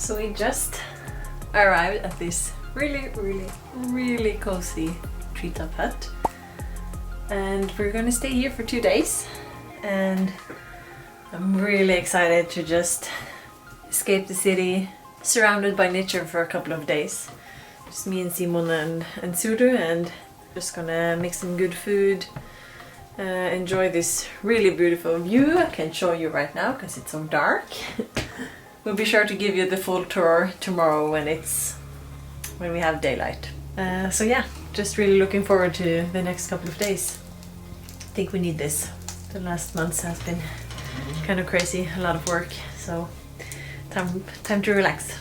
So we just arrived at this really cozy treetop hut, and we're gonna stay here for 2 days, and I'm really excited to just escape the city, surrounded by nature for a couple of days. Just me and Simon and Suru, and just gonna make some good food, enjoy this really beautiful view. I can show you right now because it's so dark. We'll be sure to give you the full tour tomorrow when we have daylight. So yeah, just really looking forward to the next couple of days. I think we need this. The last months has been kind of crazy, a lot of work, so time to relax.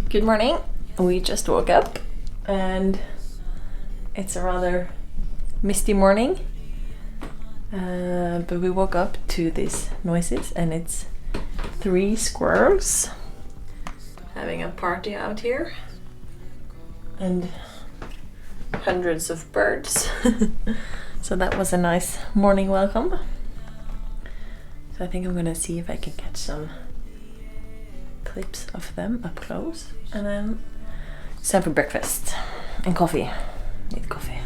Good morning. We just woke up and it's a rather misty morning, but we woke up to these noises, and it's 3 squirrels having a party out here and hundreds of birds. So that was a nice morning welcome. So I think I'm gonna see if I can catch some clips of them up close, and then it's time for breakfast and coffee. Need coffee.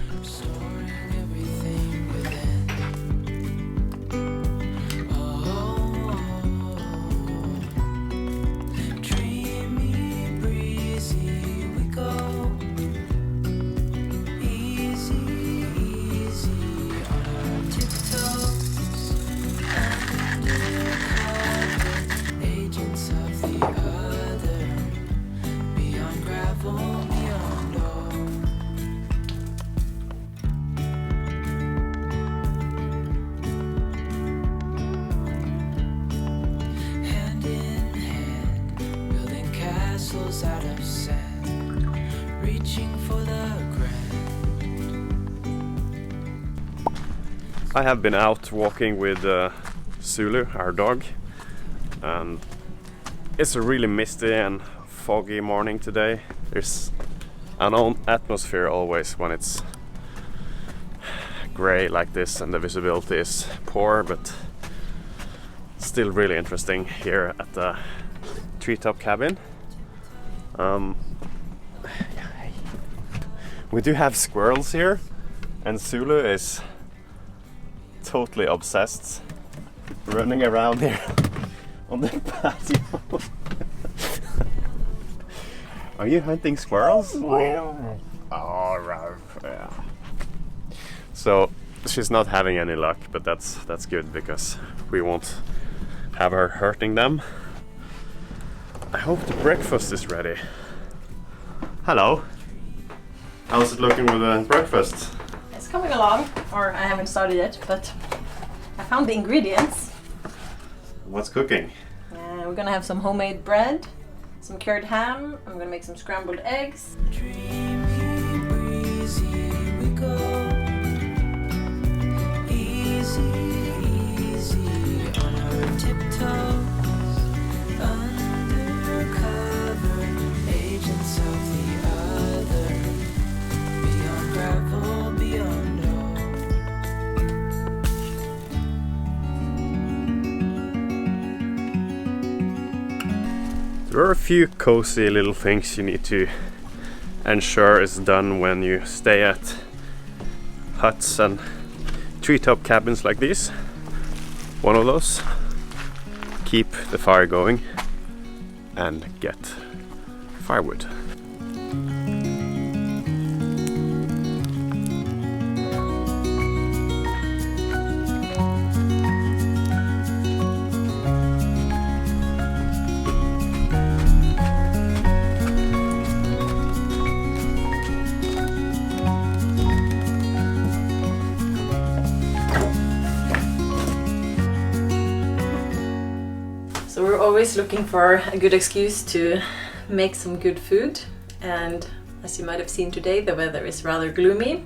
I have been out walking with Zulu, our dog, and it's a really misty and foggy morning today. There's an own atmosphere always when it's grey like this and the visibility is poor, but still really interesting here at the treetop cabin. We do have squirrels here, and Zulu is totally obsessed, running around here on the patio. Are you hunting squirrels? Oh, yeah. So she's not having any luck, but that's good because we won't have her hurting them. I hope the breakfast is ready. Hello. How's it looking with the breakfast? It's coming along, or I haven't started yet, but I found the ingredients. What's cooking? We're gonna have some homemade bread, some cured ham. I'm gonna make some scrambled eggs. Dreamy, breezy, we go. Easy, easy on our tiptoes. Undercover agents of the other. Beyond gravel, beyond There are a few cozy little things you need to ensure is done when you stay at huts and treetop cabins like this, one of those, keep the fire going and get firewood. So we're always looking for a good excuse to make some good food, and as you might have seen today, the weather is rather gloomy,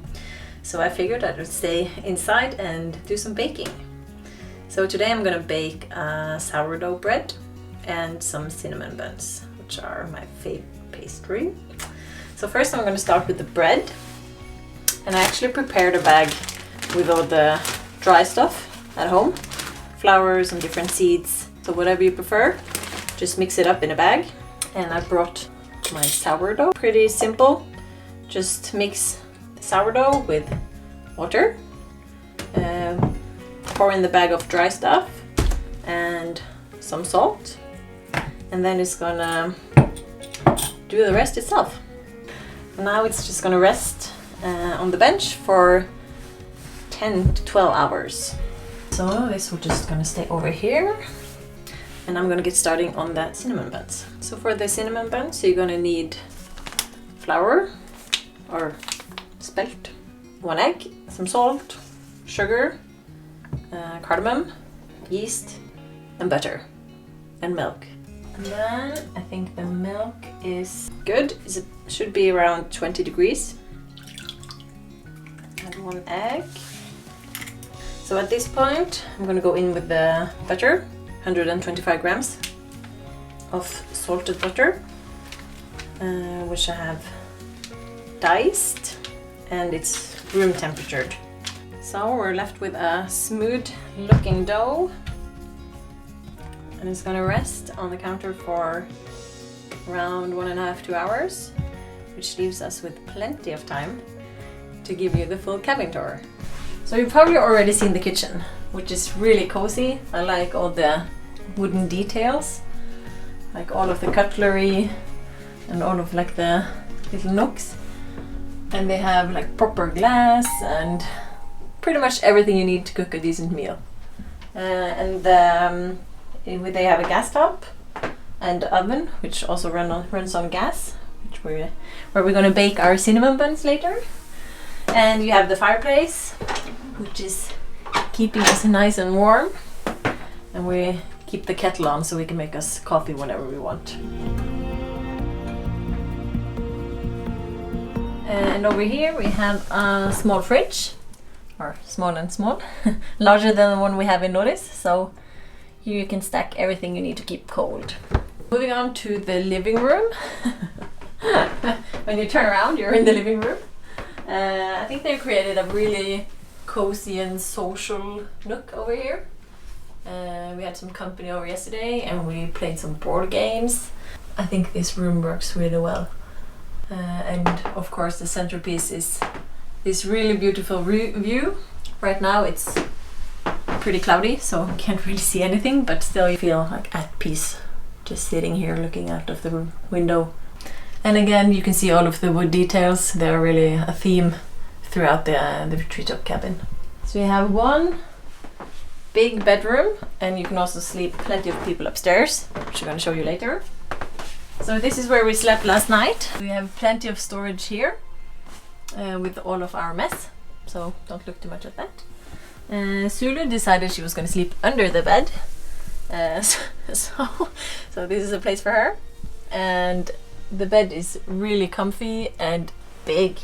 so I figured I would stay inside and do some baking. So today I'm gonna bake a sourdough bread and some cinnamon buns, which are my favorite pastry. So first I'm gonna start with the bread, and I actually prepared a bag with all the dry stuff at home, flours and different seeds. So whatever you prefer, just mix it up in a bag. And I brought my sourdough, pretty simple. Just mix the sourdough with water, pour in the bag of dry stuff and some salt, and then it's gonna do the rest itself. Now it's just gonna rest on the bench for 10 to 12 hours. So this we're just gonna stay over here. And I'm gonna get starting on the cinnamon buns. So for the cinnamon buns, you're gonna need flour or spelt, 1 egg, some salt, sugar, cardamom, yeast, and butter, and milk. And then I think the milk is good. It should be around 20 degrees. Add 1 egg. So at this point, I'm gonna go in with the butter. 125 grams of salted butter, which I have diced, and it's room temperatured. So we're left with a smooth looking dough, and it's gonna rest on the counter for around 1.5 to 2 hours, which leaves us with plenty of time to give you the full cabin tour. So you've probably already seen the kitchen, which is really cozy. I like all the wooden details, like all of the cutlery and all of like the little nooks. And they have like proper glass and pretty much everything you need to cook a decent meal. They have a gas top and oven, which also runs on gas, where we're gonna bake our cinnamon buns later. And you have the fireplace, which is keeping us nice and warm, and we keep the kettle on so we can make us coffee whenever we want. And over here we have a small fridge, or small and small, larger than the one we have in Norway, so here you can stack everything you need to keep cold. Moving on to the living room. When you turn around, you're in the living room. I think they created a really cozy and social nook over here. We had some company over yesterday and we played some board games. I think this room works really well. And of course the centerpiece is this really beautiful view. Right now it's pretty cloudy, so you can't really see anything, but still you feel like at peace just sitting here looking out of the window. And again, you can see all of the wood details. They're really a theme throughout the treetop cabin. So we have one big bedroom, and you can also sleep plenty of people upstairs, which I'm going to show you later. So this is where we slept last night. We have plenty of storage here with all of our mess, so don't look too much at that. Sulu decided she was going to sleep under the bed, so this is a place for her. And the bed is really comfy and big,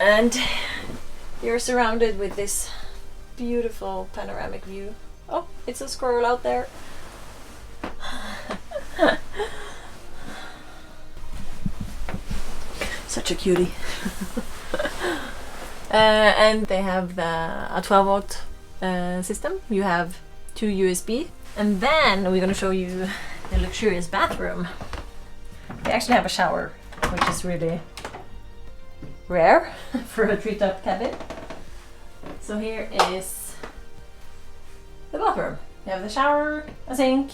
and you're surrounded with this beautiful panoramic view. Oh, it's a squirrel out there. Such a cutie. And they have a 12-volt system. You have 2 USB, and then we're going to show you the luxurious bathroom. They actually have a shower, which is really rare for a treetop cabin. So here is the bathroom. You have the shower, a sink,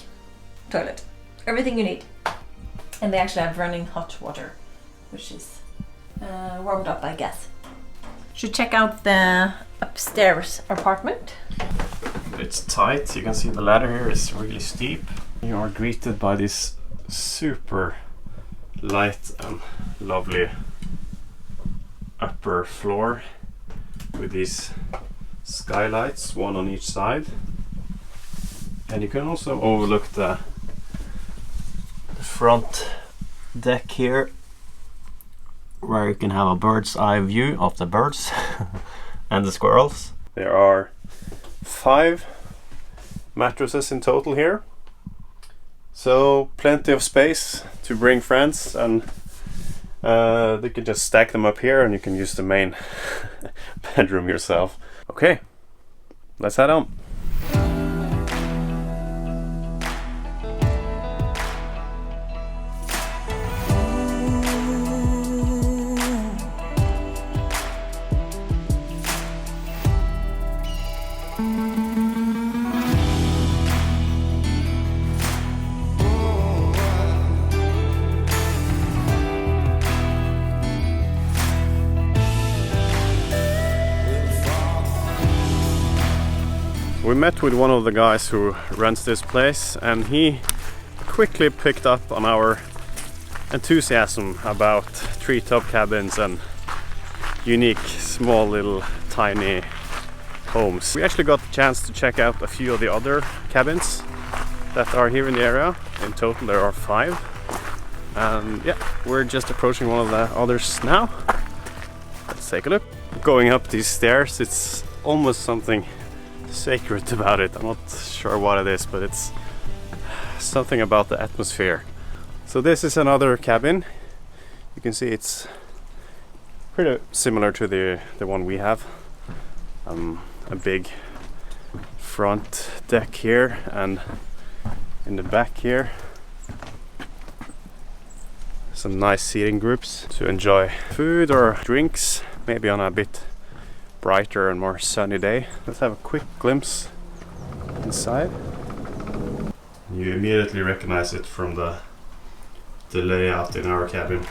toilet, everything you need. And they actually have running hot water, which is warmed up by gas. Should check out the upstairs apartment. It's tight. You can see the ladder here is really steep. You are greeted by this super light and lovely upper floor with these skylights, one on each side. And you can also overlook the front deck here, where you can have a bird's eye view of the birds and the squirrels. There are 5 mattresses in total here, so plenty of space to bring friends, and they can just stack them up here and you can use the main bedroom yourself. Okay, let's head on. We met with one of the guys who runs this place, and he quickly picked up on our enthusiasm about treetop cabins and unique, small, little, tiny homes. We actually got the chance to check out a few of the other cabins that are here in the area. In total there are 5. And yeah, we're just approaching one of the others now. Let's take a look. Going up these stairs, it's almost something sacred about it. I'm not sure what it is, but it's something about the atmosphere. So this is another cabin. You can see it's pretty similar to the one we have. A big front deck here, and in the back here some nice seating groups to enjoy food or drinks, maybe on a bit brighter and more sunny day. Let's have a quick glimpse inside. You immediately recognize it from the layout in our cabin.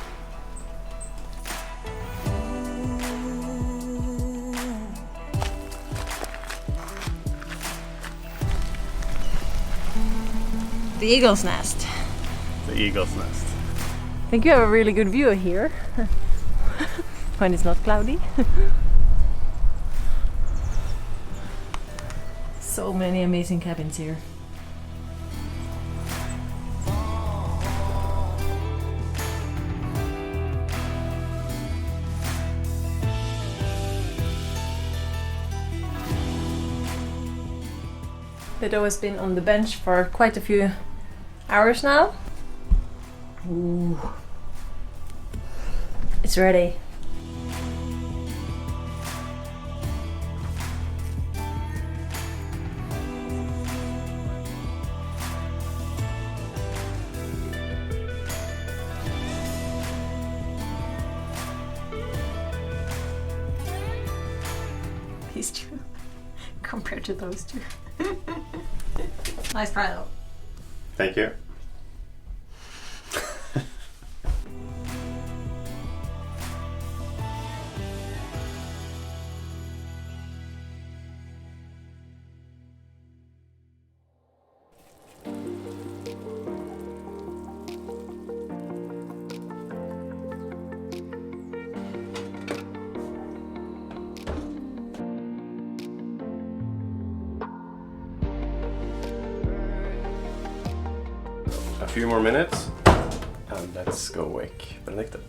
The eagle's nest. The eagle's nest. I think you have a really good view here when it's not cloudy. So many amazing cabins here. The dough has been on the bench for quite a few hours now. Ooh. It's ready. These two compared to those two. Nice try though. Thank you. A few more minutes and let's go wake Benedikte.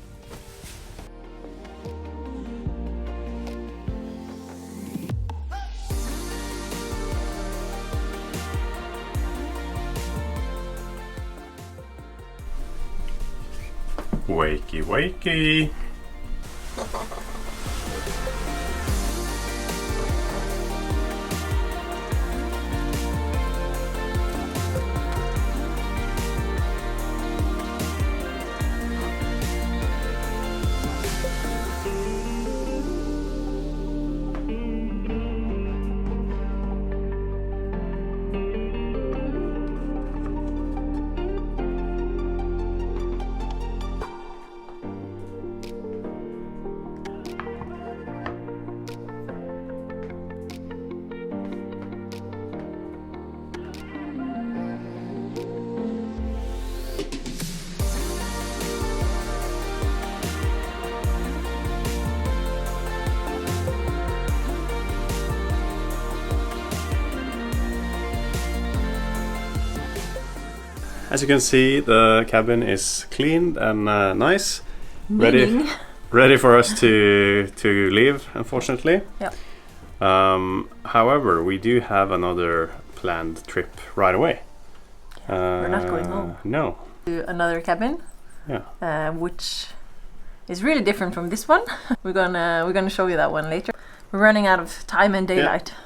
Wakey, wakey. as you can see, the cabin is cleaned and nice, ready for us to leave. Unfortunately. Yeah. However, we do have another planned trip right away. We're not going home. No. To another cabin. Yeah. Which is really different from this one. We're gonna show you that one later. We're running out of time and daylight. Yeah.